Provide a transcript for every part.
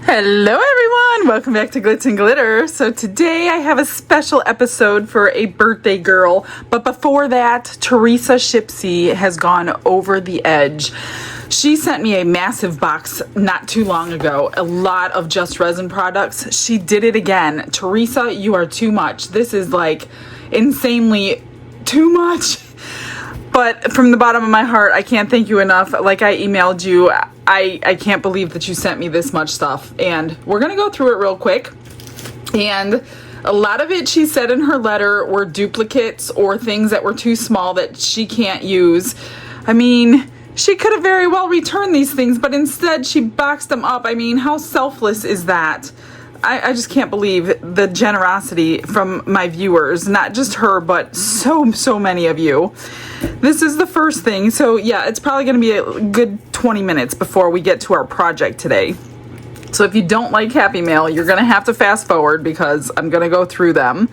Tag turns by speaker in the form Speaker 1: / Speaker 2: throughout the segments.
Speaker 1: Hello everyone, welcome back to Glitz and Glitter. So today I have a special episode for a birthday girl, but before that, Teresa Shipsy has gone over the edge. She sent me a massive box not too long ago, a lot of Just Resin products. She did it again. Teresa, you are too much. This is like insanely too much. But from the bottom of my heart, I can't thank you enough. Like I emailed you, I can't believe that you sent me this much stuff. And we're going to go through it real quick. And a lot of it, she said in her letter, were duplicates or things that were too small that she can't use. I mean, she could have very well returned these things, but instead she boxed them up. I mean, how selfless is that? I just can't believe the generosity from my viewers, not just her, but so many of you. This is the first thing. So yeah, it's probably going to be a good 20 minutes before we get to our project today. So if you don't like Happy Mail, you're going to have to fast forward because I'm going to go through them.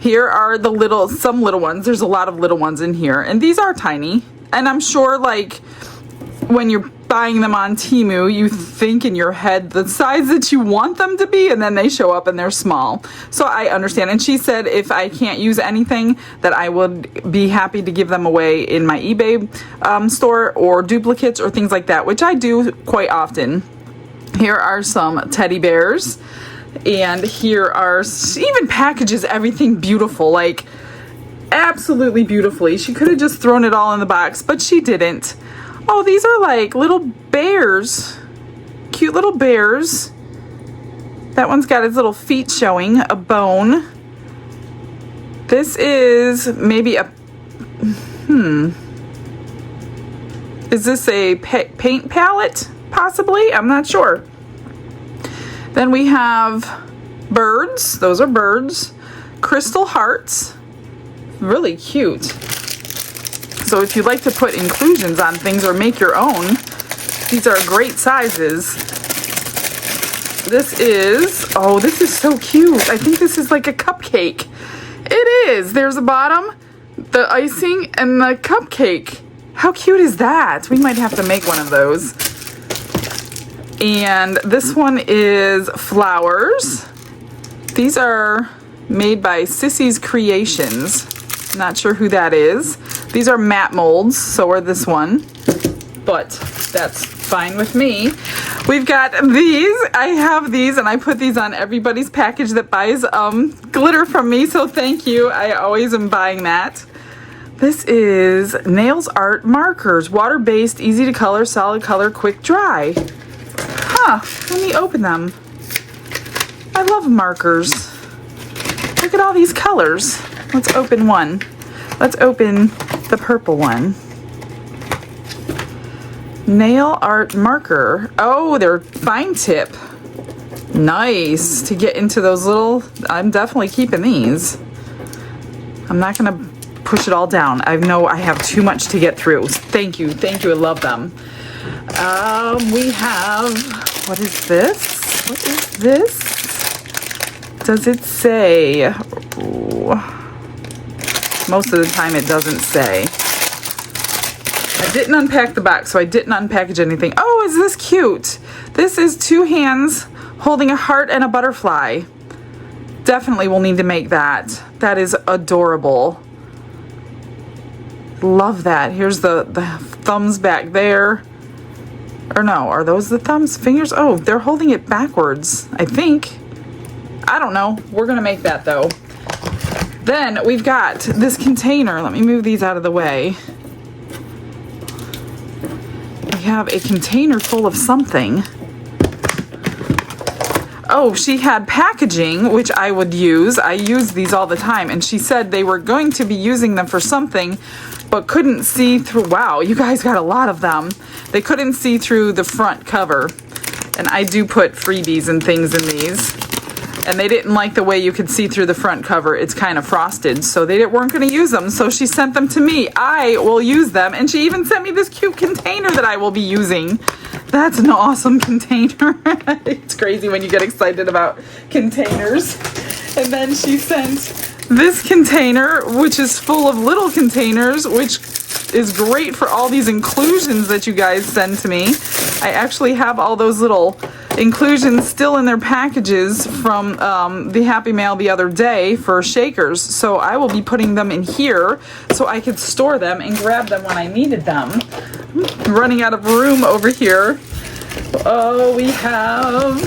Speaker 1: Here are the some little ones. There's a lot of little ones in here, and these are tiny. And I'm sure like when you're buying them on Temu, you think in your head the size that you want them to be, and then they show up and they're small. So I understand. And she said if I can't use anything, that I would be happy to give them away in my eBay store, or duplicates or things like that, which I do quite often. Here are some teddy bears, and here are even packages, everything beautiful, like absolutely beautifully. She could have just thrown it all in the box, but she didn't. Oh, these are like little bears. Cute little bears. That one's got his little feet showing, a bone. This is maybe a... Is this a paint palette? Possibly? I'm not sure. Then we have birds. Those are birds. Crystal hearts. Really cute. So if you'd like to put inclusions on things or make your own, these are great sizes. This is so cute. I think this is like a cupcake. It is. There's the bottom, the icing, and the cupcake. How cute is that? We might have to make one of those. And this one is flowers. These are made by Sissy's Creations. Not sure who that is. These are matte molds, so are this one, but that's fine with me. We've got these. I have these, and I put these on everybody's package that buys glitter from me, so thank you. I always am buying that. This is Nails Art Markers, water-based, easy to color, solid color, quick dry. Huh, let me open them. I love markers. Look at all these colors. Let's open one. Let's open the purple one. Nail art marker. Oh, they're fine tip. Nice to get into those little... I'm definitely keeping these. I'm not going to push it all down. I know I have too much to get through. Thank you. Thank you. I love them. We have... What is this? What is this? Does it say... Ooh. Most of the time it doesn't say. I didn't unpack the box, so I didn't unpackage anything. Oh, is this cute? This is two hands holding a heart and a butterfly. Definitely will need to make that. That is adorable. Love that. Here's the thumbs back there. Or no, are those the thumbs? Fingers? Oh, they're holding it backwards, I think. I don't know. We're going to make that though. Then we've got this container. Let me move these out of the way. We have a container full of something. Oh, she had packaging, which I would use. I use these all the time. And she said they were going to be using them for something, but couldn't see through. Wow, you guys got a lot of them. They couldn't see through the front cover. And I do put freebies and things in these. And they didn't like the way you could see through the front cover. It's kind of frosted, so they weren't going to use them. So she sent them to me. I will use them. And she even sent me this cute container that I will be using. That's an awesome container. It's crazy when you get excited about containers. And then she sent this container, which is full of little containers, which is great for all these inclusions that you guys send to me. I actually have all those little inclusions still in their packages from the Happy Mail the other day for shakers. So I will be putting them in here so I could store them and grab them when I needed them. I'm running out of room over here. Oh, we have,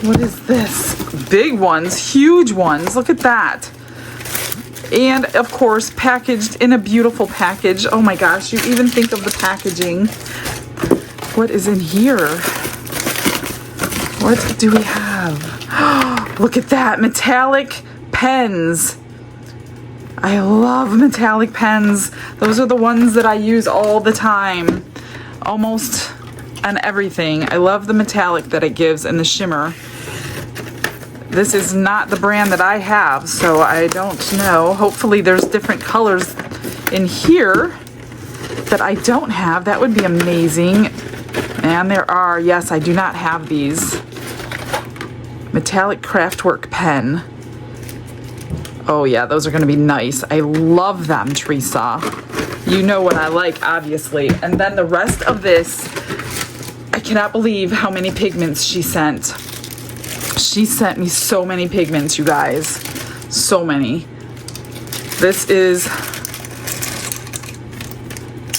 Speaker 1: what is this? Big ones, huge ones. Look at that. And of course, packaged in a beautiful package. Oh my gosh, you even think of the packaging. What is in here? What do we have? Look at that, metallic pens. I love metallic pens. Those are the ones that I use all the time. Almost on everything. I love the metallic that it gives and the shimmer. This is not the brand that I have, so I don't know. Hopefully there's different colors in here that I don't have. That would be amazing. And there are. Yes, I do not have these. Metallic Craftwork pen. Oh yeah, those are going to be nice. I love them, Teresa. You know what I like, obviously. And then the rest of this, I cannot believe how many pigments she sent. She sent me so many pigments, you guys. So many. This is...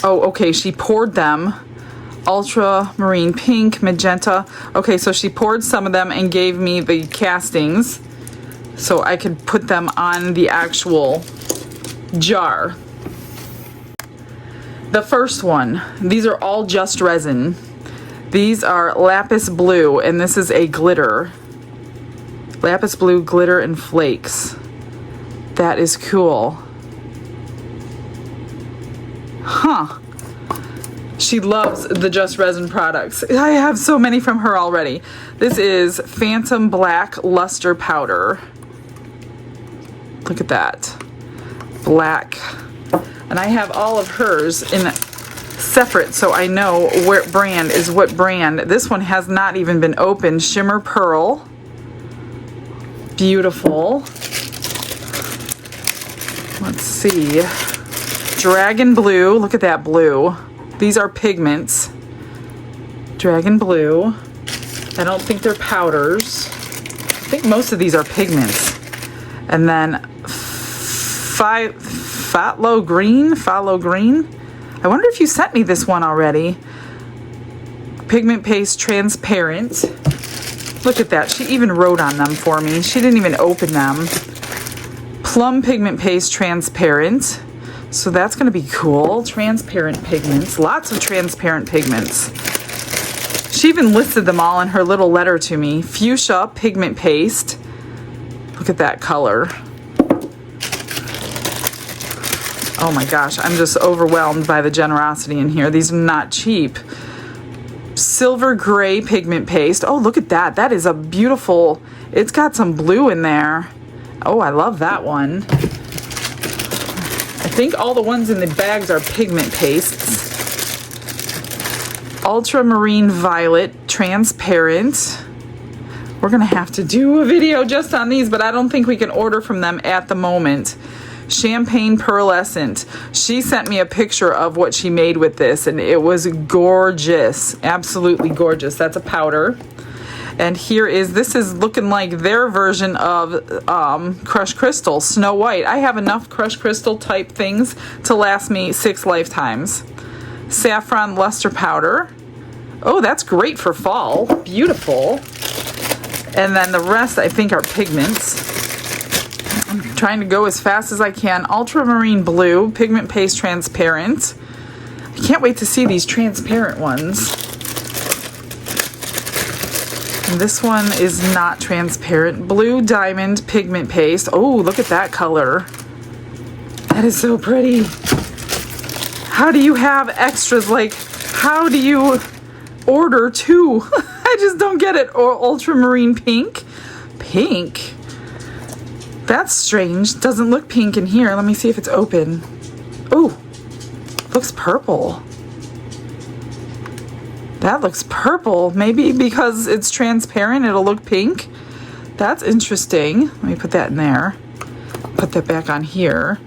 Speaker 1: Oh, okay, she poured them. Ultramarine pink, magenta. Okay, so she poured some of them and gave me the castings so I could put them on the actual jar. The first one, these are all just resin. These are lapis blue, and this is a glitter. Lapis blue glitter and flakes. That is cool. Huh. She loves the Just Resin products. I have so many from her already. This is Phantom Black Luster Powder. Look at that. Black. And I have all of hers in separate so I know what brand is what brand. This one has not even been opened. Shimmer Pearl. Beautiful. Let's see. Dragon Blue. Look at that blue. These are pigments. Dragon Blue. I don't think they're powders. I think most of these are pigments. And then Phthalo Green. I wonder if you sent me this one already. Pigment Paste Transparent. Look at that. She even wrote on them for me. She didn't even open them. Plum Pigment Paste Transparent. So that's going to be cool. Transparent pigments. Lots of transparent pigments. She even listed them all in her little letter to me. Fuchsia Pigment Paste. Look at that color. Oh my gosh, I'm just overwhelmed by the generosity in here. These are not cheap. Silver Gray Pigment Paste. Oh, look at that. That is a beautiful... It's got some blue in there. Oh, I love that one. I think all the ones in the bags are pigment pastes. Ultramarine Violet Transparent. We're going to have to do a video just on these, but I don't think we can order from them at the moment. Champagne Pearlescent. She sent me a picture of what she made with this, and it was gorgeous. Absolutely gorgeous. That's a powder. And here is, this is looking like their version of Crushed Crystal, Snow White. I have enough Crushed Crystal type things to last me 6 lifetimes. Saffron Luster Powder. Oh, that's great for fall. Beautiful. And then the rest, I think, are pigments. I'm trying to go as fast as I can. Ultramarine Blue, Pigment Paste Transparent. I can't wait to see these transparent ones. This one is not transparent. Blue Diamond Pigment Paste. Oh, look at that color. That is so pretty. How do you have extras? Like, how do you order 2? I just don't get it. Or ultramarine pink. Pink? That's strange. Doesn't look pink in here. Let me see if it's open. Oh, looks purple. That looks purple. Maybe because it's transparent, it'll look pink. That's interesting. Let me put that in there. Put that back on here.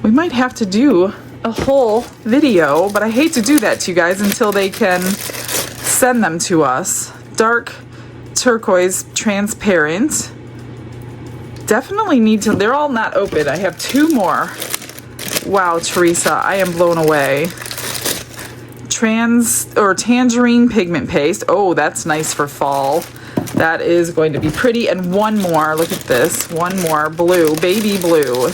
Speaker 1: We might have to do a whole video, but I hate to do that to you guys until they can send them to us. Dark turquoise transparent. Definitely need to, they're all not open. I have 2 more. Wow, Teresa, I am blown away. Tangerine pigment paste. Oh, that's nice for fall. That is going to be pretty. And 1 more, look at this. 1 more, blue, baby blue.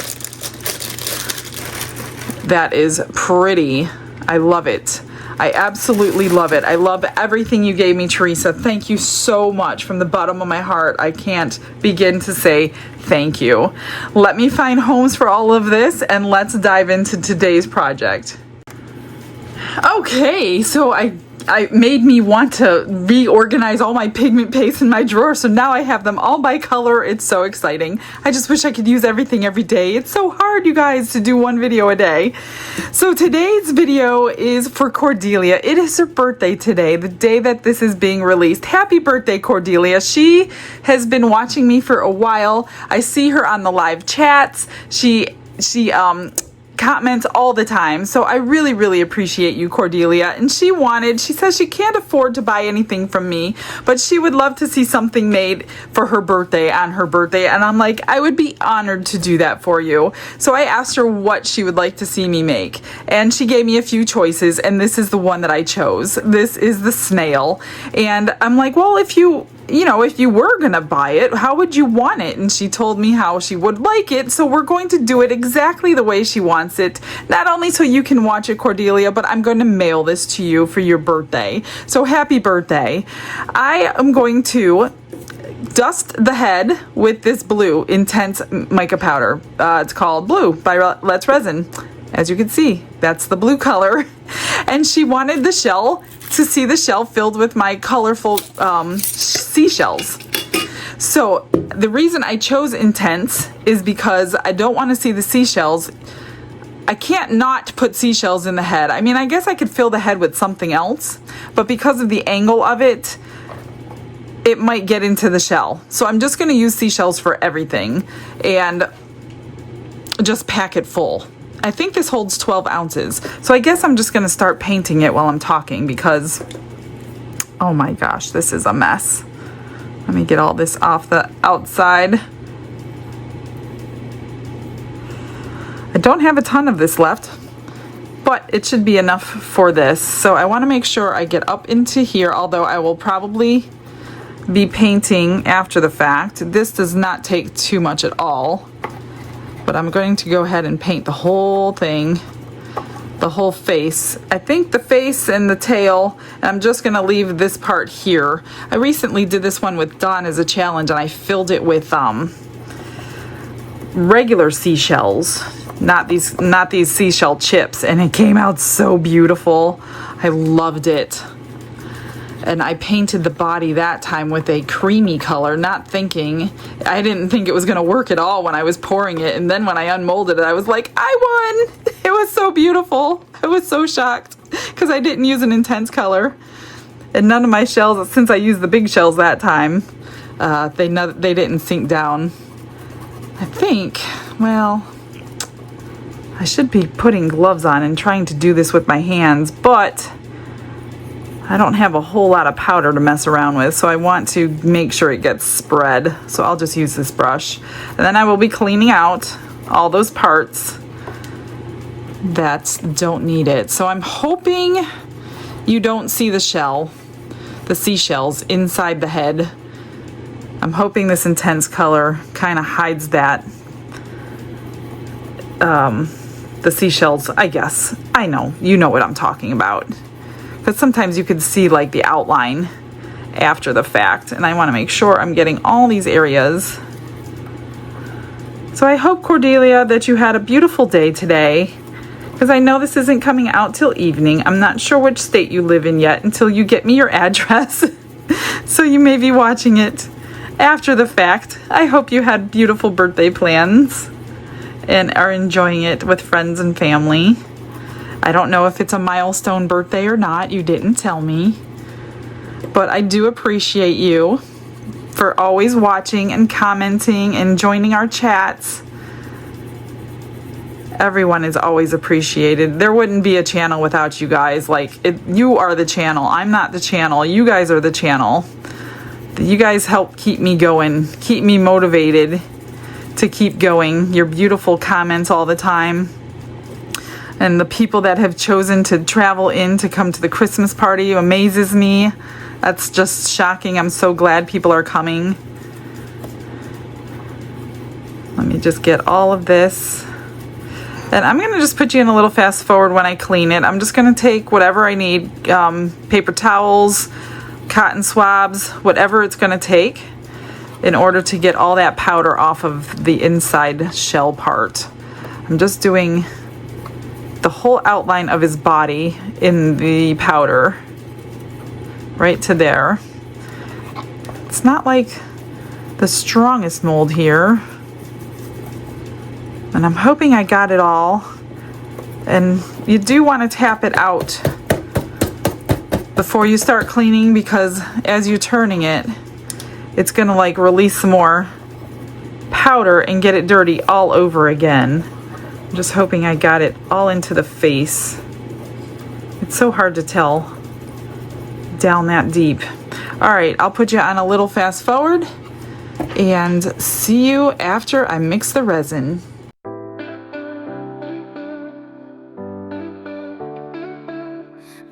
Speaker 1: That is pretty. I love it. I absolutely love it. I love everything you gave me, Teresa. Thank you so much from the bottom of my heart. I can't begin to say thank you. Let me find homes for all of this and let's dive into today's project. Okay, so I made me want to reorganize all my pigment paste in my drawer, so now I have them all by color. It's so exciting. I just wish I could use everything every day. It's so hard, you guys, to do 1 video a day. So today's video is for Cordelia. It is her birthday today, the day that this is being released. Happy birthday, Cordelia. She has been watching me for a while. I see her on the live chats. She comments all the time, so I really appreciate you, Cordelia. And she says she can't afford to buy anything from me, but she would love to see something made for her birthday on her birthday, and I'm like, I would be honored to do that for you. So I asked her what she would like to see me make, and she gave me a few choices, and this is the one that I chose. This is the snail, and I'm like, well, if you were gonna buy it, how would you want it? And she told me how she would like it, so we're going to do it exactly the way she wants it. Not only so you can watch it, Cordelia, but I'm going to mail this to you for your birthday. So happy birthday. I am going to dust the head with this blue intense mica powder. It's called Blue by Let's Resin. As you can see, that's the blue color. And she wanted the shell, to see the shell filled with my colorful seashells. So the reason I chose intense is because I don't want to see the seashells. I can't not put seashells in the head. I mean, I guess I could fill the head with something else, but because of the angle of it, it might get into the shell. So I'm just going to use seashells for everything and just pack it full. I think this holds 12 ounces. So I guess I'm just going to start painting it while I'm talking because, oh my gosh, this is a mess. Let me get all this off the outside. I don't have a ton of this left, but it should be enough for this. So I want to make sure I get up into here, although I will probably be painting after the fact. This does not take too much at all, but I'm going to go ahead and paint the whole thing, the whole face. I think the face and the tail, and I'm just going to leave this part here. I recently did this one with Dawn as a challenge, and I filled it with regular seashells, not these seashell chips, and it came out so beautiful. I loved it. And I painted the body that time with a creamy color, not thinking, I didn't think it was going to work at all when I was pouring it. And then when I unmolded it, I was like, I won! It was so beautiful. I was so shocked because I didn't use an intense color. And none of my shells, since I used the big shells that time, they didn't sink down. I think, well, I should be putting gloves on and trying to do this with my hands, but I don't have a whole lot of powder to mess around with, so I want to make sure it gets spread. So I'll just use this brush. And then I will be cleaning out all those parts that don't need it. So I'm hoping you don't see the shell, the seashells inside the head. I'm hoping this intense color kind of hides that. The seashells, I guess. I know, you know what I'm talking about. But sometimes you could see like the outline after the fact, and I want to make sure I'm getting all these areas. So I hope, Cordelia, that you had a beautiful day today, because I know this isn't coming out till evening. I'm not sure which state you live in yet until you get me your address. So you may be watching it after the fact. I hope you had beautiful birthday plans and are enjoying it with friends and family. I don't know if it's a milestone birthday or not. You didn't tell me. But I do appreciate you for always watching and commenting and joining our chats. Everyone is always appreciated. There wouldn't be a channel without you guys. You are the channel. I'm not the channel. You guys are the channel. You guys help keep me going, keep me motivated to keep going. Your beautiful comments all the time. And the people that have chosen to travel in to come to the Christmas party amazes me. That's just shocking. I'm so glad people are coming. Let me just get all of this. And I'm going to just put you in a little fast forward when I clean it. I'm just going to take whatever I need, paper towels, cotton swabs, whatever it's going to take in order to get all that powder off of the inside shell part. I'm just doing the whole outline of his body in the powder right to there. It's not like the strongest mold here, and I'm hoping I got it all. And you do want to tap it out before you start cleaning, because as you're turning it, it's gonna like release some more powder and get it dirty all over again. I'm just hoping I got it all into the face. It's so hard to tell down that deep. All right, I'll put you on a little fast forward and see you after I mix the resin.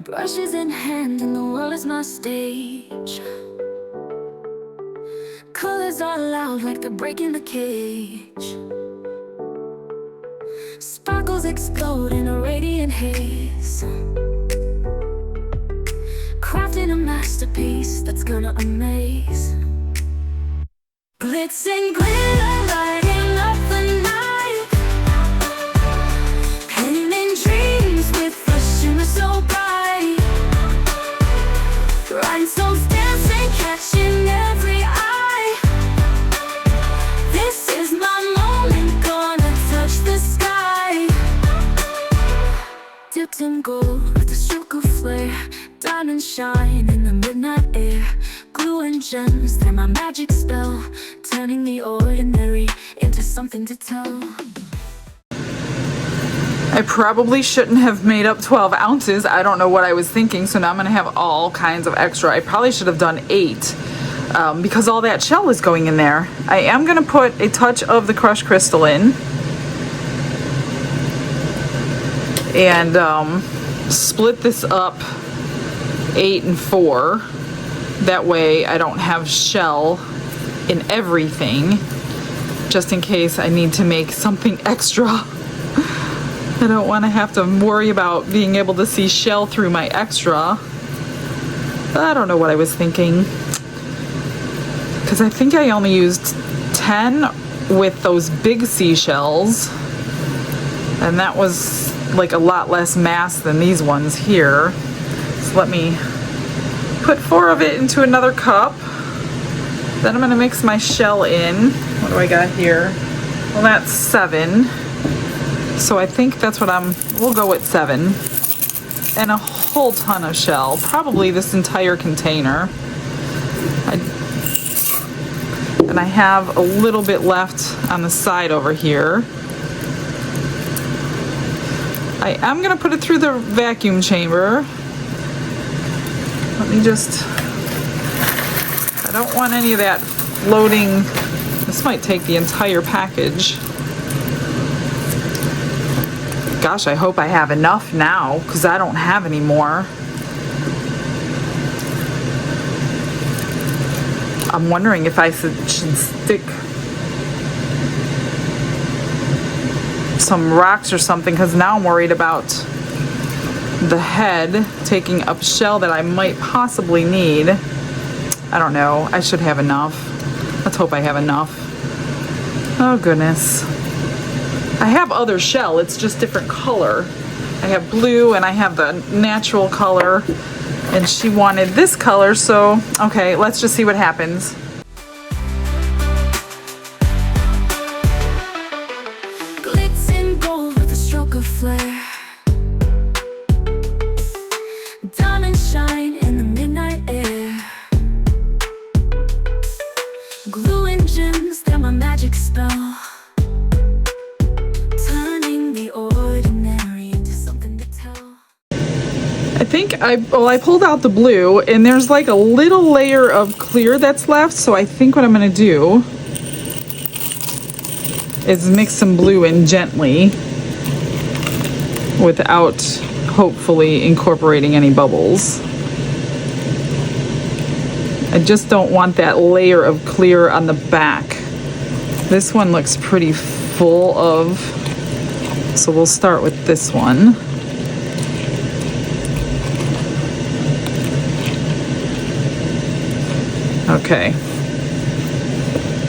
Speaker 2: Brushes in hand and the world is my stage. Colors are loud like they're breaking the cage. Sparkles explode in a radiant haze. Crafting a masterpiece that's gonna amaze. Glitz and glitter lighting up the night. Painting dreams with a shimmer so bright. Rhinestones dancing, catching every eye. This is my moment, gonna touch the sky. Dipped in gold with a stroke of flare. Diamonds shine in the midnight air. Glue and gems, they're my magic spell. Turning the ordinary into something to tell.
Speaker 1: I probably shouldn't have made up 12 ounces. I don't know what I was thinking, so now I'm gonna have all kinds of extra. I probably should have done 8 because all that shell is going in there. I am gonna put a touch of the crushed crystal in and split this up 8 and 4. That way I don't have shell in everything, just in case I need to make something extra. I don't want to have to worry about being able to see shell through my extra. I don't know what I was thinking, because I think I only used 10 with those big seashells, and that was like a lot less mass than these ones here. So let me put 4 of it into another cup. Then I'm going to mix my shell in. What do I got here? Well, that's 7. So I think that's what we'll go with 7. And a whole ton of shell. Probably this entire container. And I have a little bit left on the side over here. I am going to put it through the vacuum chamber. Let me just... I don't want any of that floating. This might take the entire package. Gosh, I hope I have enough now, because I don't have any more. I'm wondering if I should stick some rocks or something, because now I'm worried about the head taking up shell that I might possibly need. I don't know. I should have enough. Let's hope I have enough. Oh, goodness. I have other shell. It's just different color. I have blue and I have the natural color. And she wanted this color, so okay, let's just see what happens.
Speaker 2: Glitz and gold with a stroke of flare. Diamonds shine in the midnight air. Glue and gems, they're my magic spell. Turning the ordinary into something to tell.
Speaker 1: I think I pulled out the blue, and there's like a little layer of clear that's left, so I think what I'm gonna do is mix some blue in gently without hopefully incorporating any bubbles. I just don't want that layer of clear on the back. This one looks pretty full of, so we'll start with this one. Okay,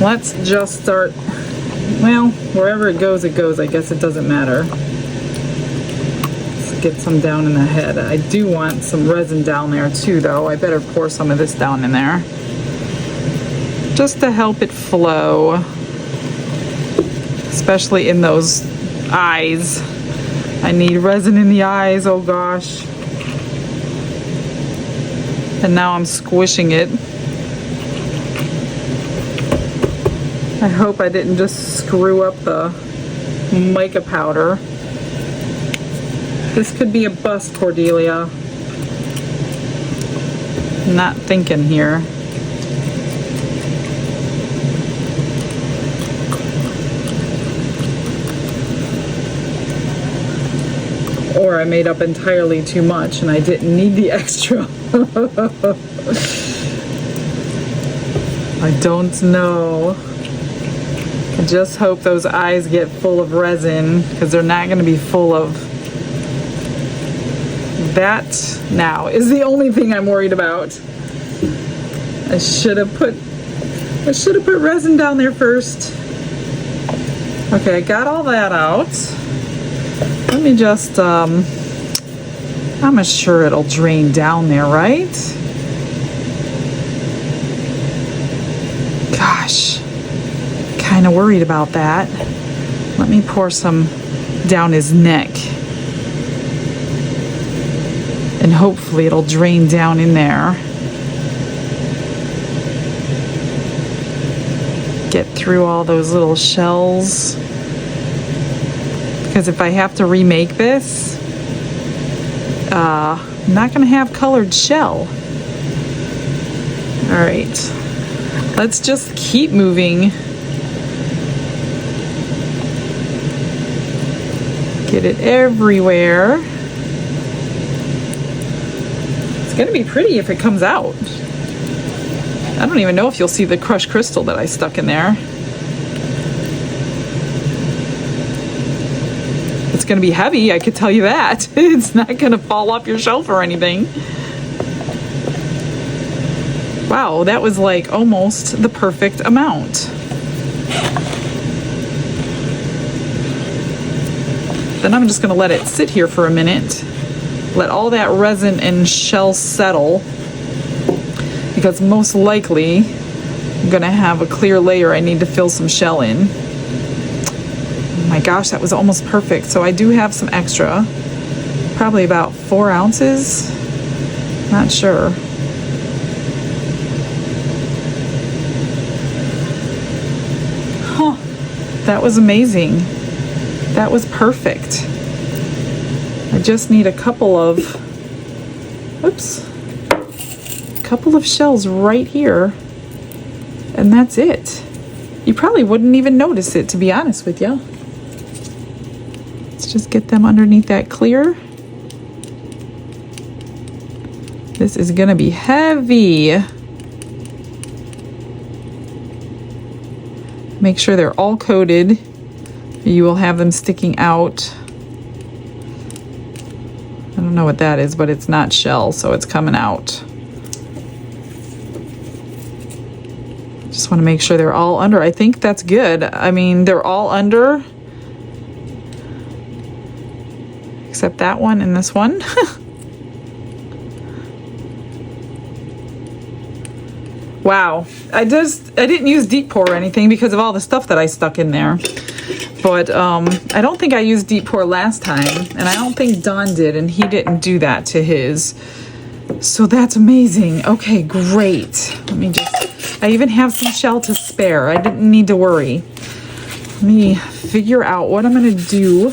Speaker 1: let's just start, well, wherever it goes, I guess it doesn't matter. Let's get some down in the head. I do want some resin down there too, though. I better pour some of this down in there, just to help it flow, especially in those eyes. I need resin in the eyes, oh gosh. And now I'm squishing it. I hope I didn't just screw up the mica powder. This could be a bust, Cordelia. Not thinking here. Or I made up entirely too much and I didn't need the extra. I don't know. I just hope those eyes get full of resin, because they're not going to be full of that. Now is the only thing I'm worried about. I should have put resin down there first. Okay, I got all that out. Let me just I'm sure it'll drain down there, right? Gosh, kind of worried about that. Let me pour some down his neck, and hopefully it'll drain down in there. Get through all those little shells, because if I have to remake this, I'm not gonna have colored shell. All right, let's just keep moving. Get it everywhere. It's gonna be pretty if it comes out. I don't even know if you'll see the crushed crystal that I stuck in there. It's gonna be heavy, I could tell you that. It's not gonna fall off your shelf or anything. Wow, that was like almost the perfect amount. Then I'm just gonna let it sit here for a minute. Let all that resin and shell settle, because most likely I'm gonna have a clear layer I need to fill some shell in. Oh my gosh, that was almost perfect. So I do have some extra, probably about 4 ounces, not sure. Huh, that was amazing. That was perfect. I just need a couple of, couple of shells right here, and that's it. You probably wouldn't even notice it, to be honest with you. Let's just get them underneath that clear. This is gonna be heavy. Make sure they're all coated. You will have them sticking out. I don't know what that is, but it's not shell, so it's coming out. Just want to make sure they're all under. I think that's good. I mean, they're all under, except that one and this one. Wow, I didn't use deep pour or anything because of all the stuff that I stuck in there. But I don't think I used deep pour last time, and I don't think Don did, and he didn't do that to his. So that's amazing. Okay, great. Let me just, I even have some shell to spare. I didn't need to worry. Let me figure out what I'm gonna do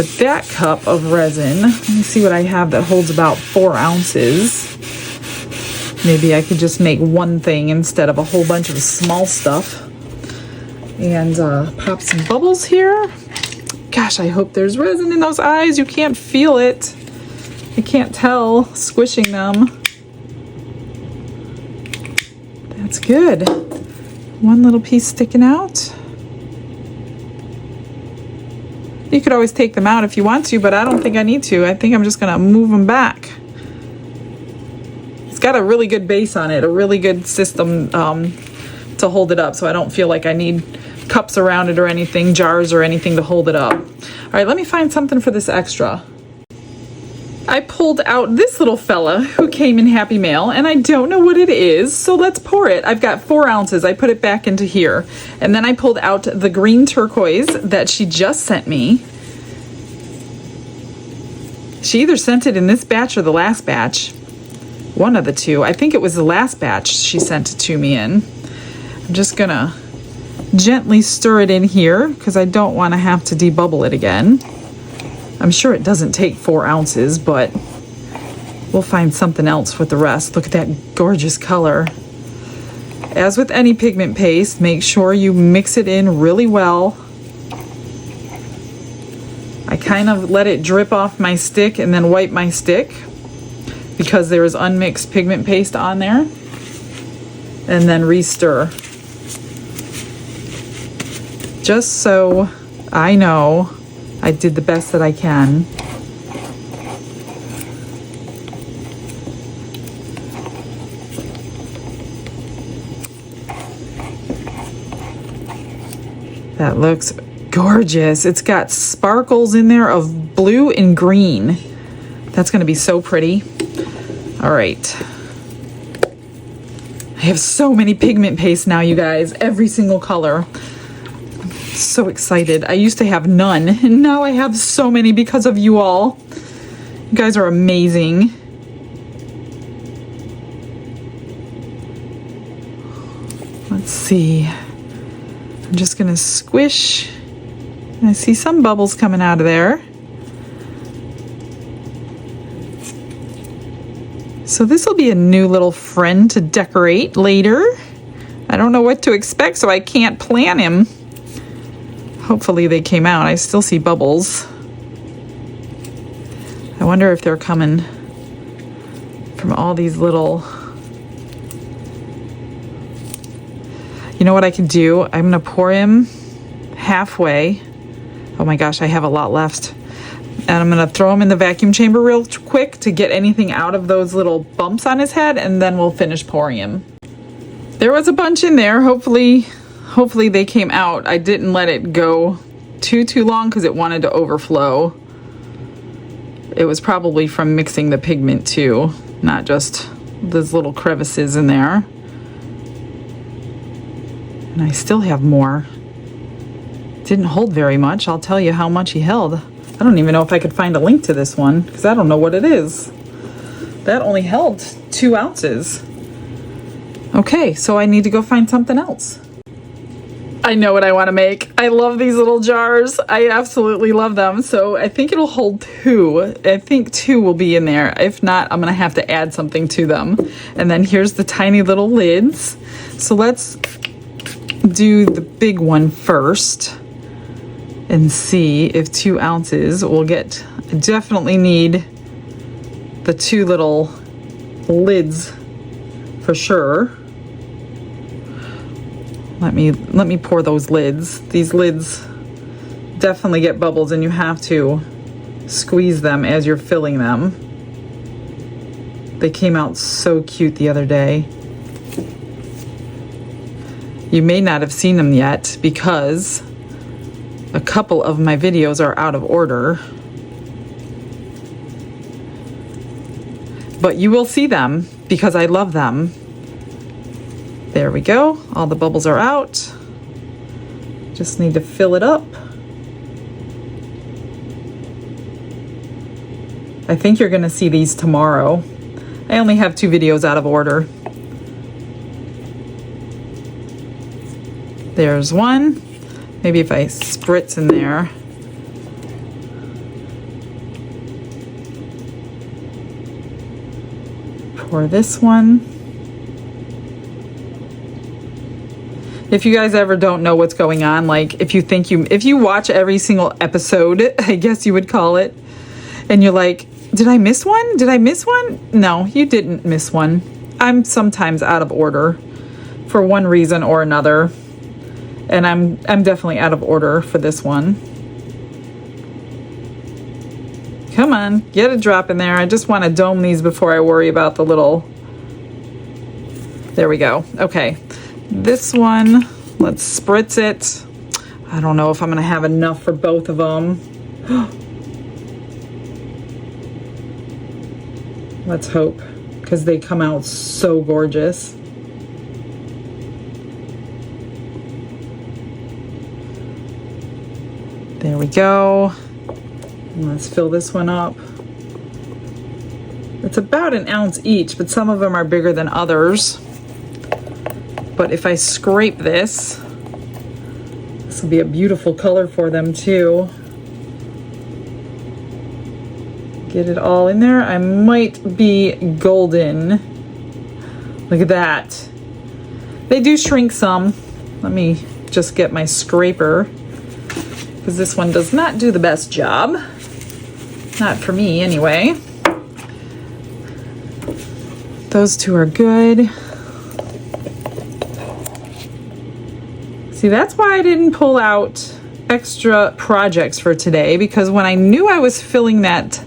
Speaker 1: with that cup of resin. Let me see what I have that holds about 4 ounces. Maybe I could just make one thing instead of a whole bunch of small stuff. And pop some bubbles here. Gosh, I hope there's resin in those eyes. You can't feel it. I can't tell squishing them. That's good. One little piece sticking out. You could always take them out if you want to, but I don't think I need to. I think I'm just gonna move them back. It's got a really good base on it, a really good system to hold it up, so I don't feel like I need cups around it or anything, jars or anything to hold it up. All right, let me find something for this extra. I pulled out this little fella who came in Happy Mail, and I don't know what it is, so let's pour it. I've got 4 ounces. I put it back into here. And then I pulled out the green turquoise that she just sent me. She either sent it in this batch or the last batch. One of the two. I think it was the last batch she sent it to me in. I'm just gonna gently stir it in here because I don't want to have to debubble it again. I'm sure it doesn't take 4 ounces, but we'll find something else with the rest. Look at that gorgeous color. As with any pigment paste, make sure you mix it in really well. I kind of let it drip off my stick and then wipe my stick because there is unmixed pigment paste on there. And then re-stir. Just so I know I did the best that I can. That looks gorgeous. It's got sparkles in there of blue and green. That's gonna be so pretty. All right. I have so many pigment pastes now, you guys. Every single color. So excited. I used to have none, and now I have so many because of you all. You guys are amazing. Let's see. I'm just gonna squish. I see some bubbles coming out of there. So this will be a new little friend to decorate later. I don't know what to expect, so I can't plan him. Hopefully they came out. I still see bubbles. I wonder if they're coming from all these little... You know what I can do? I'm gonna pour him halfway. Oh my gosh, I have a lot left. And I'm gonna throw him in the vacuum chamber real quick to get anything out of those little bumps on his head, and then we'll finish pouring him. There was a bunch in there. Hopefully they came out. I didn't let it go too long because it wanted to overflow. It was probably from mixing the pigment too, not just those little crevices in there. And I still have more. Didn't hold very much. I'll tell you how much he held. I don't even know if I could find a link to this one because I don't know what it is. That only held 2 ounces. Okay, so I need to go find something else. I know what I want to make. I love these little jars. I absolutely love them. So I think it'll hold 2. I think 2 will be in there. If not, I'm going to have to add something to them. And then here's the tiny little lids. So let's do the big one first and see if 2 ounces will get. I definitely need the 2 little lids for sure. Let me pour those lids. These lids definitely get bubbles and you have to squeeze them as you're filling them. They came out so cute the other day. You may not have seen them yet because a couple of my videos are out of order. But you will see them because I love them. There we go. All the bubbles are out. Just need to fill it up. I think you're going to see these tomorrow. I only have 2 videos out of order. There's one. Maybe if I spritz in there. for this one. If you guys ever don't know what's going on, like if you watch every single episode, I guess you would call it, and you're like, did I miss one? Did I miss one? No, you didn't miss one. I'm sometimes out of order for one reason or another. And I'm definitely out of order for this one. Come on, get a drop in there. I just want to dome these before I worry about the little... There we go. Okay. This one, let's spritz it. I don't know if I'm going to have enough for both of them. Let's hope, because they come out so gorgeous. There we go. Let's fill this one up. It's about an ounce each, but some of them are bigger than others. But if I scrape this, this will be a beautiful color for them too. Get it all in there. I might be golden. Look at that. They do shrink some. Let me just get my scraper, because this one does not do the best job. Not for me anyway. Those two are good. See, that's why I didn't pull out extra projects for today, because when I knew I was filling that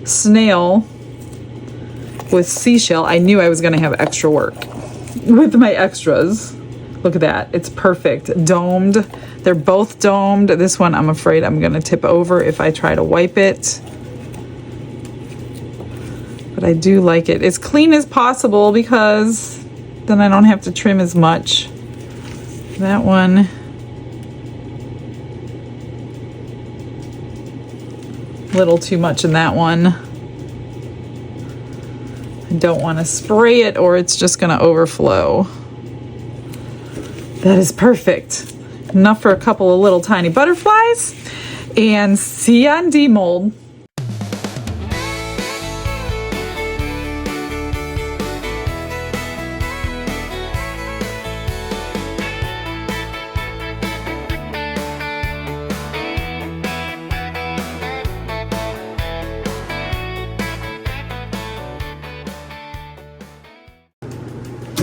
Speaker 1: snail with seashell, I knew I was going to have extra work with my extras. Look at that. It's perfect. Domed. They're both domed. This one, I'm afraid I'm going to tip over if I try to wipe it. But I do like it. As clean as possible, because then I don't have to trim as much. That one. A little too much in that one. I don't want to spray it or it's just going to overflow. That is perfect. Enough for a couple of little tiny butterflies. And see you on Demold.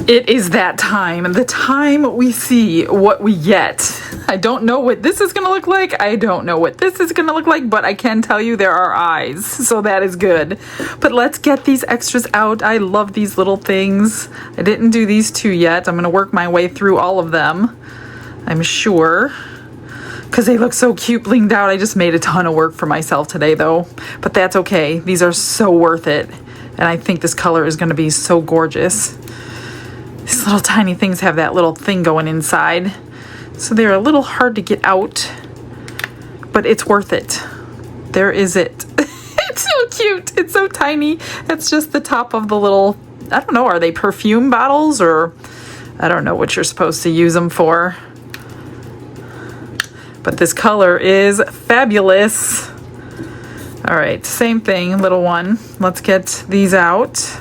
Speaker 1: It is that time, the time we see what we get. I don't know what this is gonna look like. I don't know what this is gonna look like, but I can tell you there are eyes, so that is good. But let's get these extras out. I love these little things. I didn't do these two yet. I'm gonna work my way through all of them, I'm sure, because they look so cute blinged out. I just made a ton of work for myself today though, but that's okay. These are so worth it, and I think this color is gonna be so gorgeous. These little tiny things have that little thing going inside, so they're a little hard to get out, but it's worth it. There is it. It's so cute. It's so tiny. It's just the top of the little, I don't know, are they perfume bottles, or I don't know what you're supposed to use them for. But this color is fabulous. All right, same thing, little one. Let's get these out.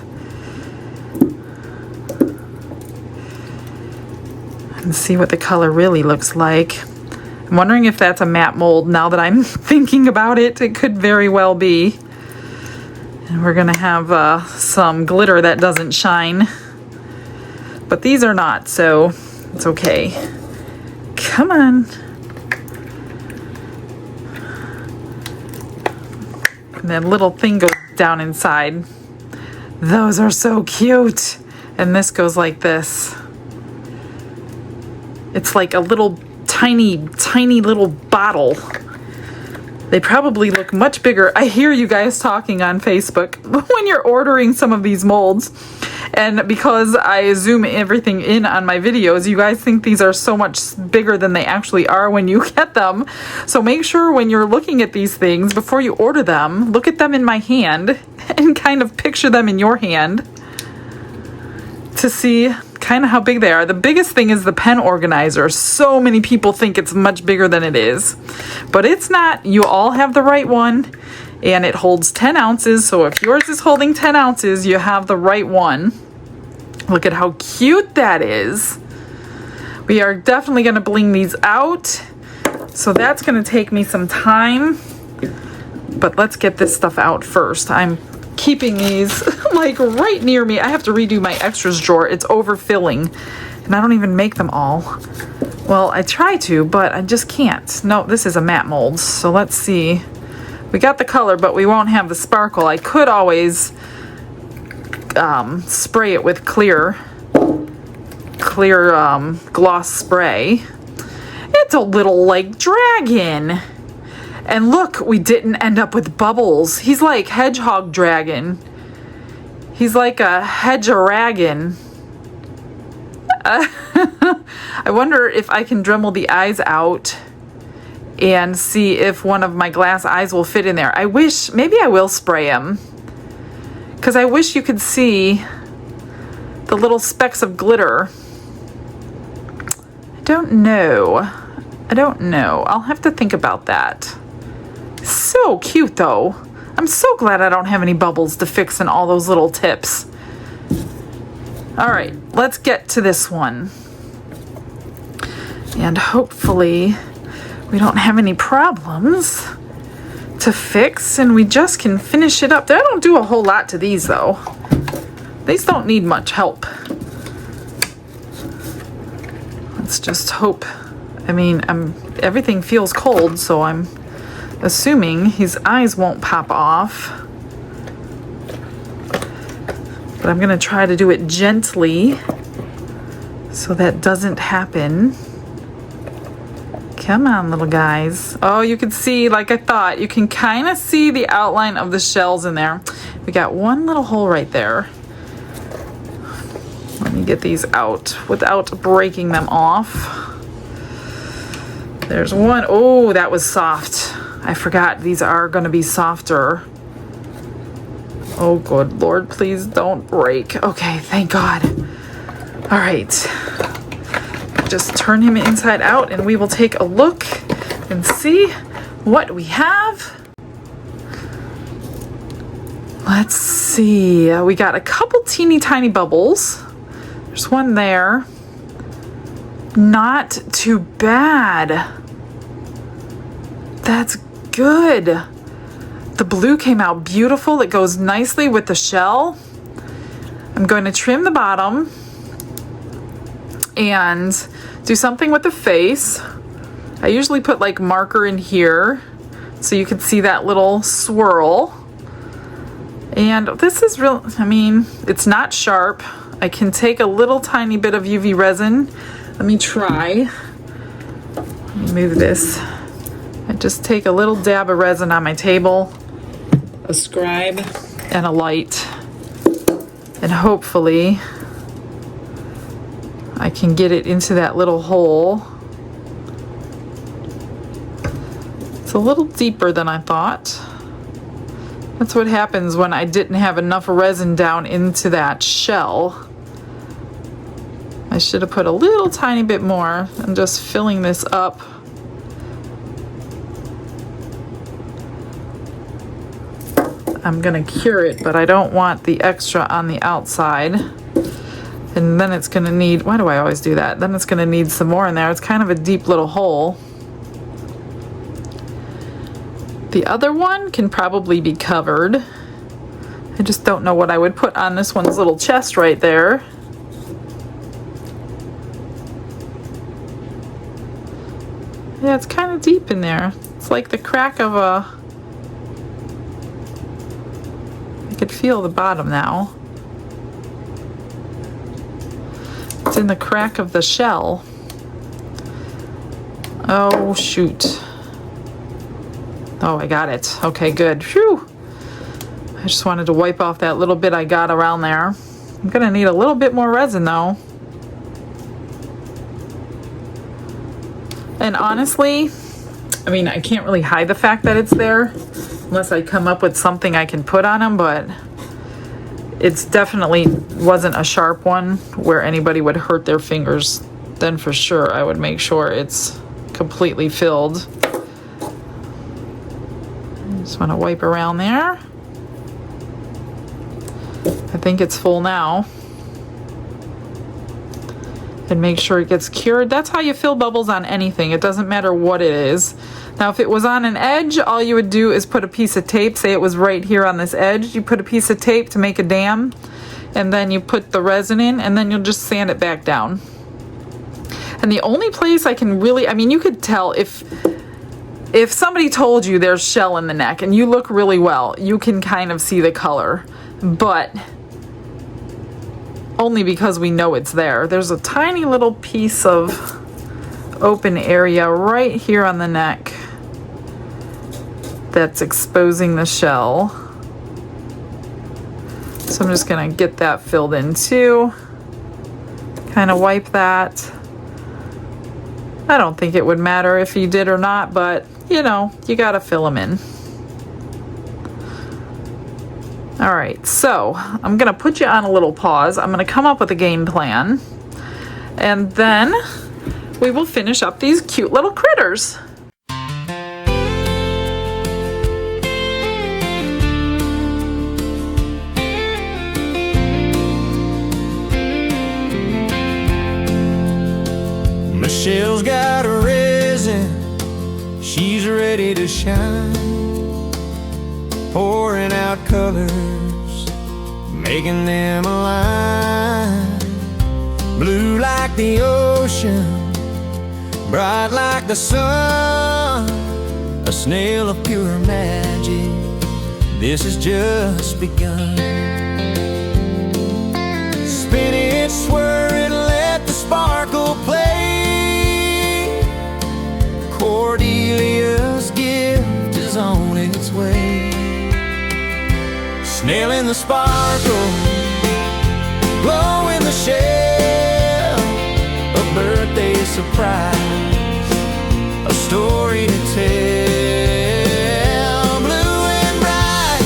Speaker 1: And see what the color really looks like. I'm wondering if that's a matte mold now that I'm thinking about it. It could very well be. And we're gonna have some glitter that doesn't shine. But these are not, so it's okay. Come on. And that little thing goes down inside. Those are so cute. And this goes like this. It's like a little tiny little bottle. They probably look much bigger. I hear you guys talking on Facebook when you're ordering some of these molds. And because I zoom everything in on my videos, you guys think these are so much bigger than they actually are when you get them. So make sure when you're looking at these things, before you order them, look at them in my hand and kind of picture them in your hand to see kind of how big they are. The biggest thing is the pen organizer. So many people think it's much bigger than it is, but it's not. You all have the right one, and it holds 10 ounces. So if yours is holding 10 ounces, you have the right one. Look at how cute that is. We are definitely going to bling these out. So that's going to take me some time. But let's get this stuff out first. I'm keeping these like right near me. I have to redo my extras drawer. It's overfilling. And I don't even make them all. Well, I try to, but I just can't. No, this is a matte mold. So let's see. We got the color, but we won't have the sparkle. I could always spray it with clear gloss spray. It's a little like dragon. And look, we didn't end up with bubbles. He's like hedgehog dragon. He's like a hedgeragon. I wonder if I can Dremel the eyes out and see if one of my glass eyes will fit in there. I wish, maybe I will spray him, because I wish you could see the little specks of glitter. I don't know. I'll have to think about that. So cute though. I'm so glad I don't have any bubbles to fix in all those little tips. All right, let's get to this one. And hopefully we don't have any problems to fix and we just can finish it up. I don't do a whole lot to these though. These don't need much help. Let's just hope. I mean, everything feels cold, so I'm assuming his eyes won't pop off. But I'm gonna try to do it gently so that doesn't happen. Come on, little guys. Oh, you can see, like I thought, you can kind of see the outline of the shells in there. We got one little hole right there. Let me get these out without breaking them off. There's one. Oh, that was soft. I forgot these are going to be softer. Oh, good Lord, please don't break. Okay, thank God. All right. Just turn him inside out and we will take a look and see what we have. Let's see. We got a couple teeny tiny bubbles. There's one there. Not too bad. That's good. The blue came out beautiful. It goes nicely with the shell. I'm going to trim the bottom and do something with the face. I usually put like marker in here so you can see that little swirl. And this is real, I mean, it's not sharp. I can take a little tiny bit of UV resin. Let me try. Let me move this. I just take a little dab of resin on my table, a scribe, and a light. And hopefully I can get it into that little hole. It's a little deeper than I thought. That's what happens when I didn't have enough resin down into that shell. I should have put a little tiny bit more. I'm just filling this up. I'm gonna cure it, but I don't want the extra on the outside. And then it's gonna need, why do I always do that? Then it's gonna need some more in there. It's kind of a deep little hole. The other one can probably be covered. I just don't know what I would put on this one's little chest right there. Yeah, it's kind of deep in there. It's like the crack of a... I could feel the bottom now. It's in the crack of the shell. Oh, shoot. Oh, I got it. Okay, good. Phew. I just wanted to wipe off that little bit I got around there. I'm gonna need a little bit more resin though. And honestly, I mean, I can't really hide the fact that it's there unless I come up with something I can put on them, but it's definitely wasn't a sharp one where anybody would hurt their fingers. Then for sure I would make sure it's completely filled. Just want to wipe around there. I think it's full now. And make sure it gets cured. That's how you fill bubbles on anything. It doesn't matter what it is. Now, if it was on an edge, all you would do is put a piece of tape. Say it was right here on this edge. You put a piece of tape to make a dam, and then you put the resin in, and then you'll just sand it back down. And the only place I can really, I mean, you could tell if somebody told you there's shell in the neck and you look really well, you can kind of see the color. But only because we know it's there. There's a tiny little piece of open area right here on the neck that's exposing the shell. So I'm just gonna get that filled in too. Kind of wipe that. I don't think it would matter if you did or not, but you know, you gotta fill them in. All right, so I'm gonna put you on a little pause. I'm gonna come up with a game plan, and then we will finish up these cute little critters.
Speaker 3: Michelle's got a resin, she's ready to shine, pouring out colors, making them align. Blue like the ocean, bright like the sun, a snail of pure magic, this has just begun. Spin it, swirl it, let the sparkle play. Cordelia's gift is on its way. Snail in the sparkle, glow in the shell, a birthday surprise, a story to tell. Blue and bright,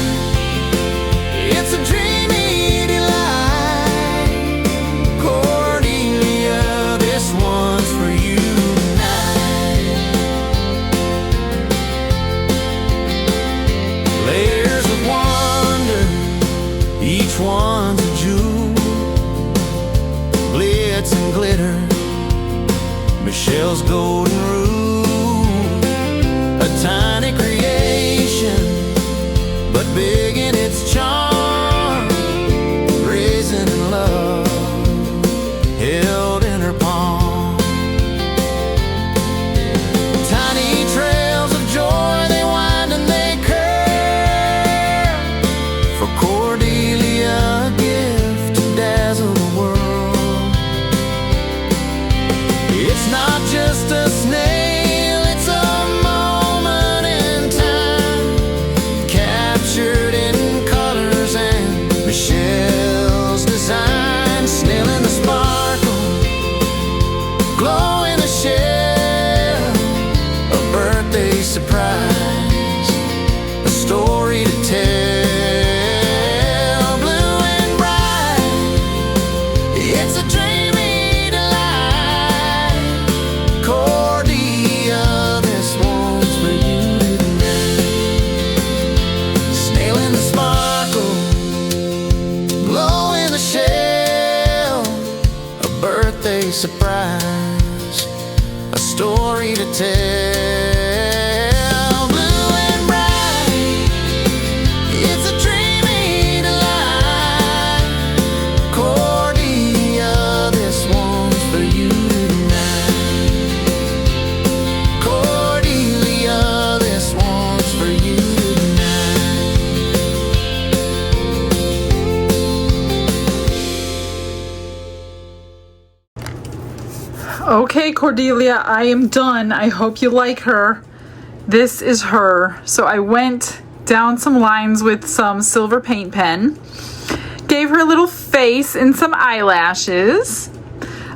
Speaker 3: it's a dreamy delight. Cordelia, this one's for you tonight. Layers of wonder, each one's a jewel, glitz and glitter, Michelle's golden rule. A tiny creation, but big in its charm, resin and love held in her palm. Tiny trails of joy, they wind and they curve, for Cordelia, a gift to dazzle the world. It's not just a snail, it's a moment in time, captured in colors and Michelle's design. Snail in the sparkle, glow in the shell, a birthday surprise, a story to tell. Blue and bright, it's a dreamy delight. Cordelia, this one's for you tonight. Snail in the sparkle, glow in the shell, a birthday surprise, a story to tell. Blue and bright, it's a dreamy delight. Cordelia, this one's for you tonight. Cordelia, this one's for you tonight.
Speaker 1: Okay, Cordelia, I am done. I hope you like her. This is her. So I went down some lines with some silver paint pen, gave her a little face and some eyelashes.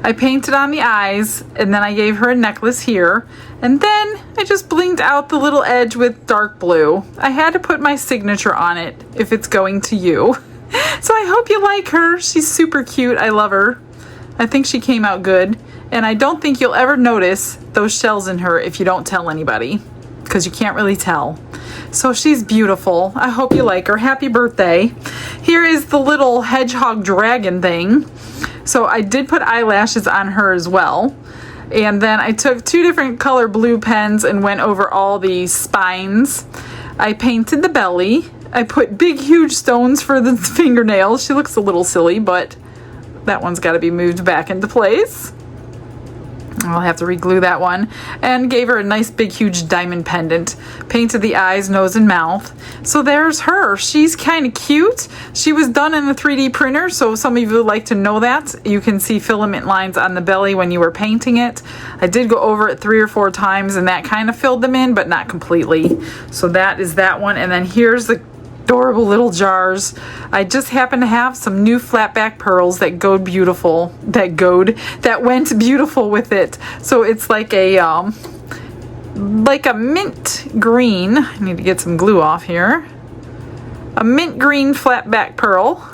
Speaker 1: I painted on the eyes, and then I gave her a necklace here. And then I just blinked out the little edge with dark blue. I had to put my signature on it if it's going to you. So I hope you like her. She's super cute. I love her. I think she came out good. And I don't think you'll ever notice those shells in her if you don't tell anybody. because you can't really tell. So she's beautiful. I hope you like her. Happy birthday. Here is the little hedgehog dragon thing. So I did put eyelashes on her as well. And then I took 2 different color blue pens and went over all the spines. I painted the belly. I put big, huge stones for the fingernails. She looks a little silly, but that one's got to be moved back into place. I'll have to re-glue that one. And gave her a nice, big, huge diamond pendant. Painted the eyes, nose, and mouth. So there's her. She's kind of cute. She was done in a 3D printer, so some of you would like to know that. You can see filament lines on the belly when you were painting it. I did go over it 3 or 4 times, and that kind of filled them in, but not completely. So that is that one. And then here's the adorable little jars. I just happen to have some new flat back pearls that went beautiful with it. So it's like a mint green. I need to get some glue off here. A mint green flat back pearl.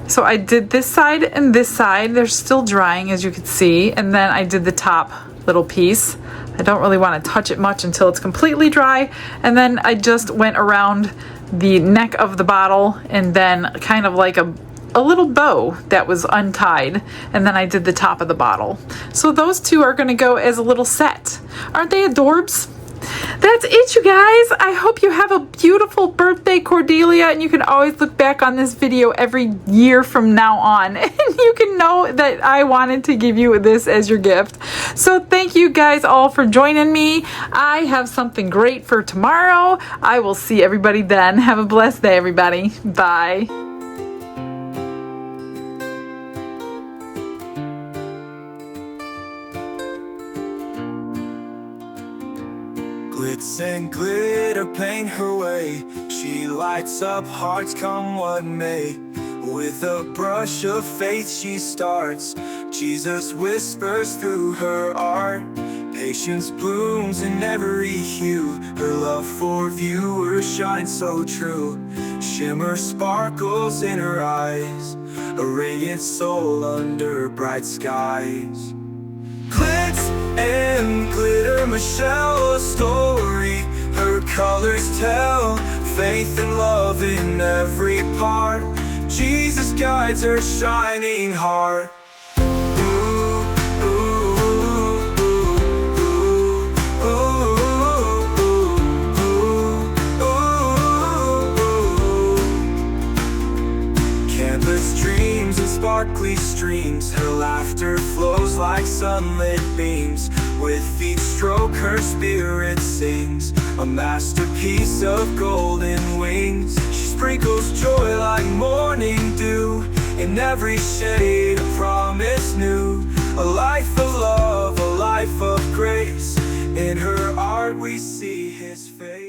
Speaker 1: So I did this side and this side. They're still drying, as you can see. And then I did the top little piece. I don't really want to touch it much until it's completely dry. And then I just went around the neck of the bottle and then kind of like a little bow that was untied, and then I did the top of the bottle. So those 2 are going to go as a little set. Aren't they adorbs? That's it, you guys. I hope you have a beautiful birthday, Cordelia, and you can always look back on this video every year from now on, and you can know that I wanted to give you this as your gift. So thank you guys all for joining me. I have something great for tomorrow. I will see everybody then. Have a blessed day, everybody. Bye.
Speaker 3: Glitz and glitter paint her way. She lights up hearts come what may. With a brush of faith she starts. Jesus whispers through her art. Patience blooms in every hue. Her love for viewers shines so true. Shimmer sparkles in her eyes. A radiant soul under bright skies. Glitz and glitter, Michelle, a story. Her colors tell faith and love in every part. Jesus guides her shining heart. Canvas dreams and sparkly streams. Her laughter flows like sunlit beams. With each stroke her spirit sings. A masterpiece of golden wings. She sprinkles joy like morning dew. In every shade a promise new. A life of love, a life of grace. In her art we see His face.